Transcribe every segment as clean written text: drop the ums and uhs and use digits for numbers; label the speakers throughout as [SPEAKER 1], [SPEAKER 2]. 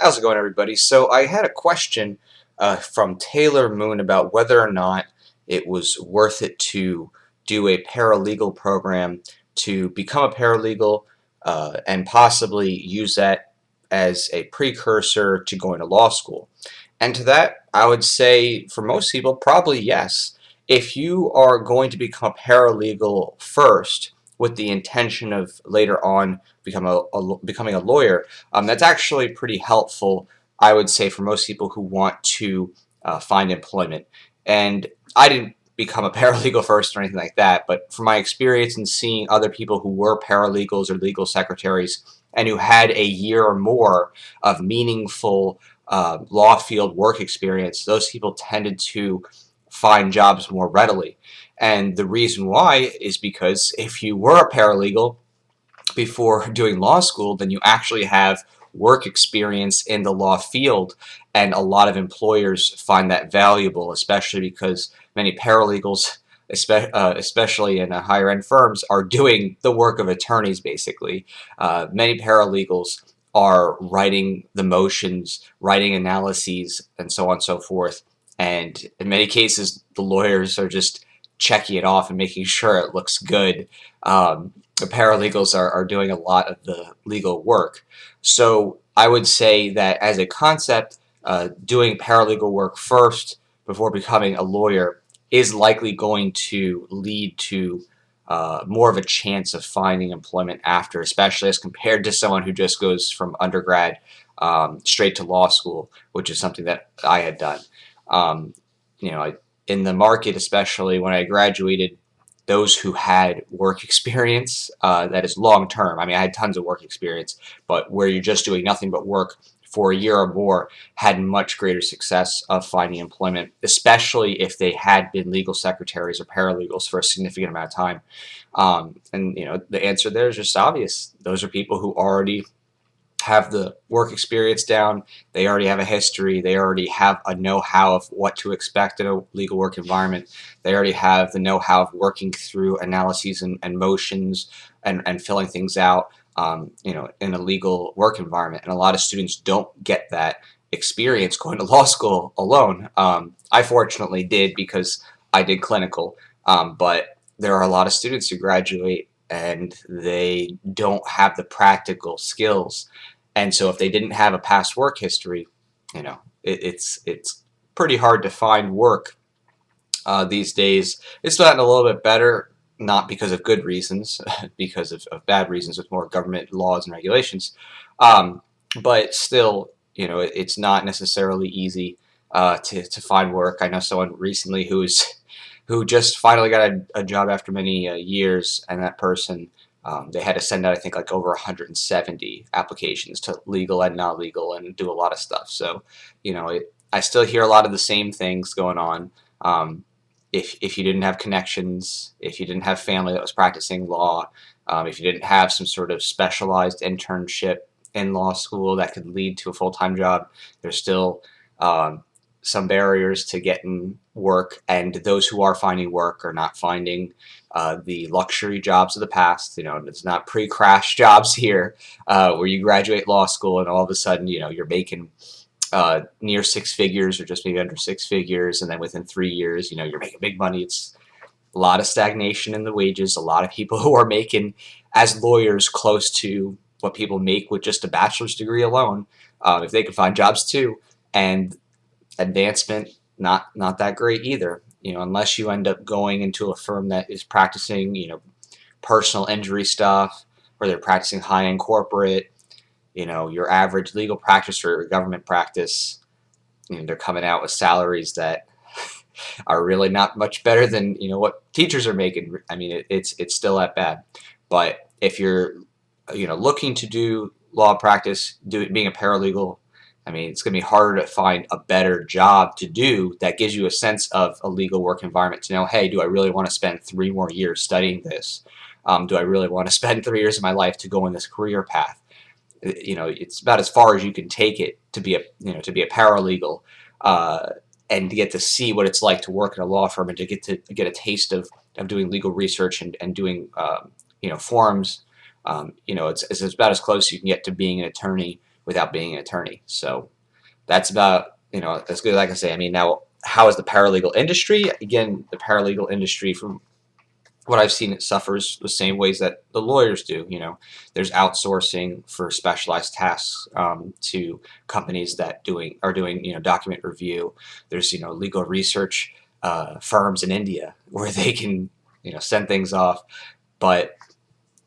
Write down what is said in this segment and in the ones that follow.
[SPEAKER 1] How's it going, everybody? So I had a question from Taylor Moon about whether or not it was worth it to do a paralegal program to become a paralegal and possibly use that as a precursor to going to law school. And to that, I would say for most people, probably yes. If you are going to become a paralegal first with the intention of later on becoming a lawyer, that's actually pretty helpful, I would say, for most people who want to find employment. And I didn't become a paralegal first or anything like that, but from my experience in seeing other people who were paralegals or legal secretaries and who had a year or more of meaningful law field work experience, those people tended to find jobs more readily. And the reason why is because if you were a paralegal before doing law school, then you actually have work experience in the law field, and a lot of employers find that valuable, especially because many paralegals, especially in higher end firms, are doing the work of attorneys basically. Many paralegals are writing the motions, writing analyses, and so on and so forth. And in many cases, the lawyers are just checking it off and making sure it looks good. The paralegals are doing a lot of the legal work. So I would say that as a concept, doing paralegal work first before becoming a lawyer is likely going to lead to more of a chance of finding employment after, especially as compared to someone who just goes from undergrad straight to law school, which is something that I had done. Um, in the market, especially when I graduated, those who had work experience that is long term. I mean, I had tons of work experience, but where you're just doing nothing but work for a year or more had much greater success of finding employment, especially if they had been legal secretaries or paralegals for a significant amount of time. And the answer there is just obvious. Those are people who already have the work experience down. They already have a history. They already have a know-how of what to expect in a legal work environment. They already have the know-how of working through analyses and motions and filling things out, in a legal work environment. And a lot of students don't get that experience going to law school alone. I fortunately did because I did clinical, but there are a lot of students who graduate and they don't have the practical skills. And so if they didn't have a past work history, it's pretty hard to find work these days. It's gotten a little bit better, not because of good reasons, because of bad reasons with more government laws and regulations. But still, it's not necessarily easy to find work. I know someone recently who just finally got a job after many years, and that person, they had to send out, I think, like over 170 applications to legal and non-legal and do a lot of stuff. So, I still hear a lot of the same things going on. If you didn't have connections, if you didn't have family that was practicing law, if you didn't have some sort of specialized internship in law school that could lead to a full-time job, there's still some barriers to getting work, and those who are finding work are not finding the luxury jobs of the past. It's not pre-crash jobs here where you graduate law school and all of a sudden, you're making near six figures or just maybe under six figures, and then within 3 years, you're making big money. It's a lot of stagnation in the wages. A lot of people who are making as lawyers close to what people make with just a bachelor's degree alone, if they can find jobs too, and advancement not that great either. Unless you end up going into a firm that is practicing, personal injury stuff, or they're practicing high-end corporate, your average legal practice or government practice, they're coming out with salaries that are really not much better than what teachers are making. I mean, it's still that bad. But if you're looking to do law practice, being a paralegal, I mean, it's going to be harder to find a better job to do that gives you a sense of a legal work environment to know, hey, do I really want to spend 3 more years studying this? Do I really want to spend 3 years of my life to go in this career path? It's about as far as you can take it to be a paralegal, and to get to see what it's like to work in a law firm and to get a taste of doing legal research and doing forms. It's about as close as you can get to being an attorney without being an attorney. So that's about, as good as I can say. I mean, now, how is the paralegal industry? Again, the paralegal industry, from what I've seen, it suffers the same ways that the lawyers do. There's outsourcing for specialized tasks to companies that are doing document review. There's legal research firms in India where they can send things off, but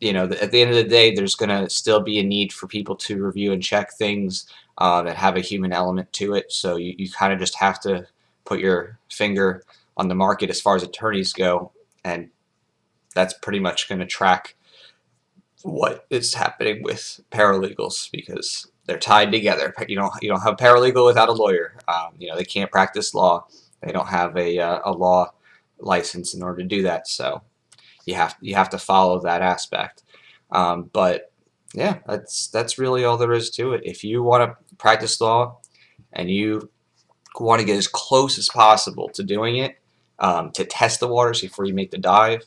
[SPEAKER 1] at the end of the day, there's going to still be a need for people to review and check things that have a human element to it. So you kind of just have to put your finger on the market as far as attorneys go, and that's pretty much going to track what is happening with paralegals, because they're tied together. You don't have a paralegal without a lawyer. They can't practice law. They don't have a law license in order to do that. So you have to follow that aspect. But yeah, that's really all there is to it. If you want to practice law and you want to get as close as possible to doing it, to test the waters before you make the dive,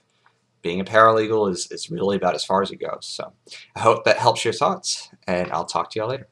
[SPEAKER 1] being a paralegal is really about as far as it goes. So I hope that helps your thoughts, and I'll talk to y'all later.